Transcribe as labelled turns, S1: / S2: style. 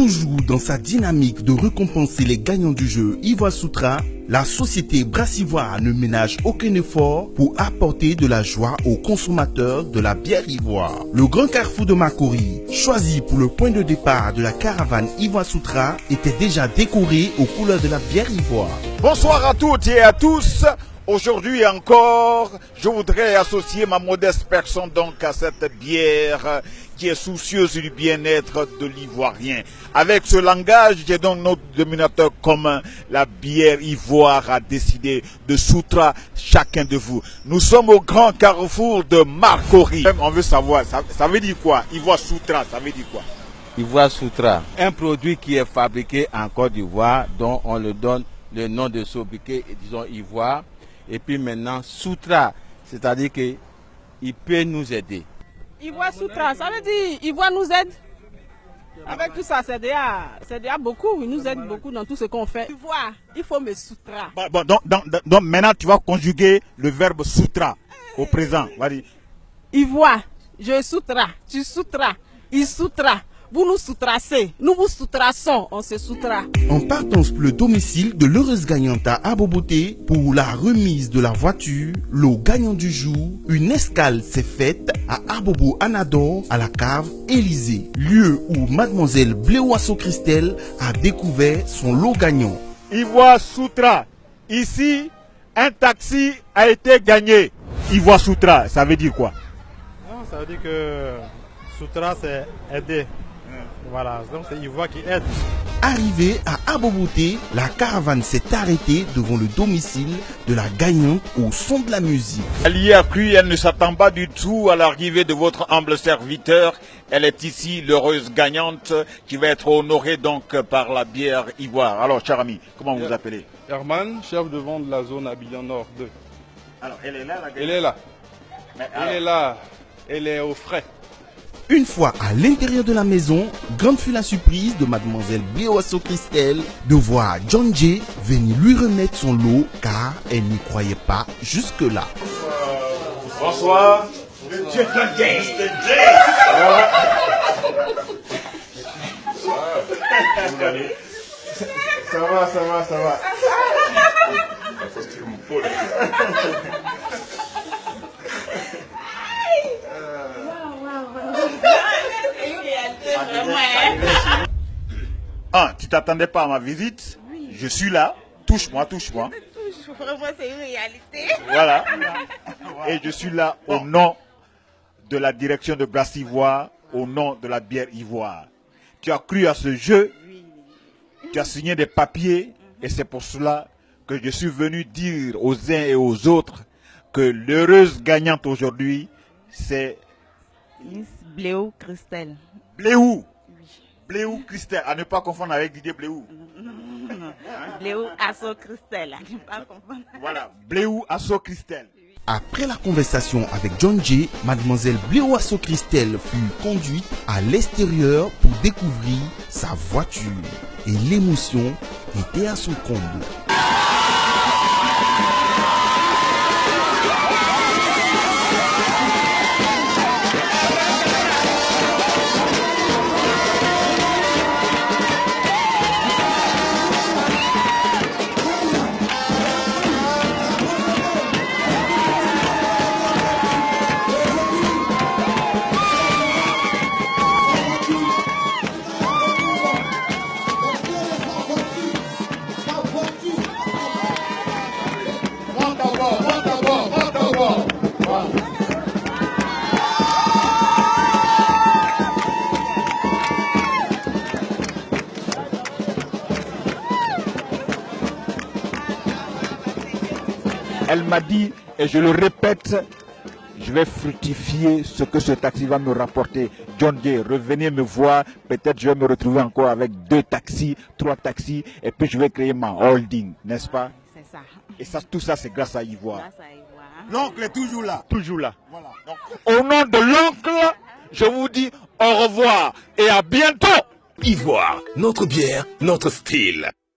S1: Toujours dans sa dynamique de récompenser les gagnants du jeu Ivoire Soutra, la société Brassivoire ne ménage aucun effort pour apporter de la joie aux consommateurs de la bière ivoire. Le grand carrefour de Makori, choisi pour le point de départ de la caravane Ivoire Soutra, était déjà décoré aux couleurs de la bière ivoire.
S2: Bonsoir à toutes et à tous. Aujourd'hui encore, je voudrais associer ma modeste personne donc à cette bière qui est soucieuse du bien-être de l'Ivoirien. Avec ce langage, j'ai donc notre dénominateur commun. La bière ivoire a décidé de soutra chacun de vous. Nous sommes au grand carrefour de Makori. On veut savoir, ça veut dire quoi? Ivoire soutra, ça veut dire quoi?
S3: Ivoire Soutra, un produit qui est fabriqué en Côte d'Ivoire, dont on le donne le nom de sobriquet, disons ivoire. Et puis maintenant, Soutra, c'est-à-dire qu'il peut nous aider.
S4: Ivoire Soutra, ça veut dire Ivoire nous aide. Avec tout ça, c'est déjà beaucoup. Il nous aide beaucoup dans tout ce qu'on fait. Ivoire, il faut me soutra.
S2: Bon, donc maintenant, tu vas conjuguer le verbe soutra au présent. Vas-y.
S4: Ivoire, je soutra, tu soutras, il soutra. Vous nous soutrassez, nous vous soutrassons, on se soutra.
S1: En partance pour le domicile de l'heureuse gagnante à Aboboté pour la remise de la voiture, le gagnant du jour, une escale s'est faite à Abobo Anador à la cave Élysée, lieu où mademoiselle Bléoasso Christelle a découvert son lot gagnant.
S2: Ivoire Soutra, ici, un taxi a été gagné. Ivoire Soutra, ça veut dire quoi?
S5: Non, ça veut dire que Soutra c'est aider. Voilà, donc c'est Ivoire qui aide.
S1: Arrivé à Aboboté, la caravane s'est arrêtée devant le domicile de la gagnante au son de la musique.
S2: Elle y a cru, elle ne s'attend pas du tout à l'arrivée de votre humble serviteur. Elle est ici l'heureuse gagnante qui va être honorée donc par la bière ivoire. Alors, cher ami, comment vous vous appelez?
S6: Herman, chef de vente de la zone Abidjan Nord 2.
S2: Alors, elle est là, la gagnante?
S6: Elle est là.
S2: Mais
S6: Elle
S2: alors,
S6: est là. Elle est au frais.
S1: Une fois à l'intérieur de la maison, grande fut la surprise de mademoiselle Bléoasso Christelle de voir John J venir lui remettre son lot car elle n'y croyait pas jusque-là.
S2: bonsoir. Ça va. Ah, tu t'attendais pas à ma visite? Oui. Je suis là. Touche-moi.
S4: Vraiment, c'est une réalité.
S2: Voilà. Et je suis là au nom de la direction de Brassivoire, au nom de la bière ivoire. Tu as cru à ce jeu, tu as signé des papiers, et c'est pour cela que je suis venu dire aux uns et aux autres que l'heureuse gagnante aujourd'hui, c'est
S7: Miss Bléo Christelle.
S2: Bléou. Bléou Christelle, à ne pas confondre avec Didier Bléou.
S7: Non. Bléo Asso Christelle, à ne pas confondre.
S2: Voilà, Bléou Asso Christelle.
S1: Après la conversation avec John J, mademoiselle Bléoasso Christelle fut conduite à l'extérieur pour découvrir sa voiture. Et l'émotion était à son comble.
S2: Elle m'a dit, et je le répète, je vais fructifier ce que ce taxi va me rapporter. John J, revenez me voir, peut-être je vais me retrouver encore avec 2 taxis, 3 taxis, et puis je vais créer ma holding, n'est-ce pas?
S7: C'est ça.
S2: Et ça, tout ça, c'est grâce à Ivoire.
S7: Grâce à Ivoire.
S2: L'oncle est toujours là. Toujours là. Voilà. Donc, au nom de l'oncle, je vous dis au revoir et à bientôt.
S8: Ivoire, notre bière, notre style.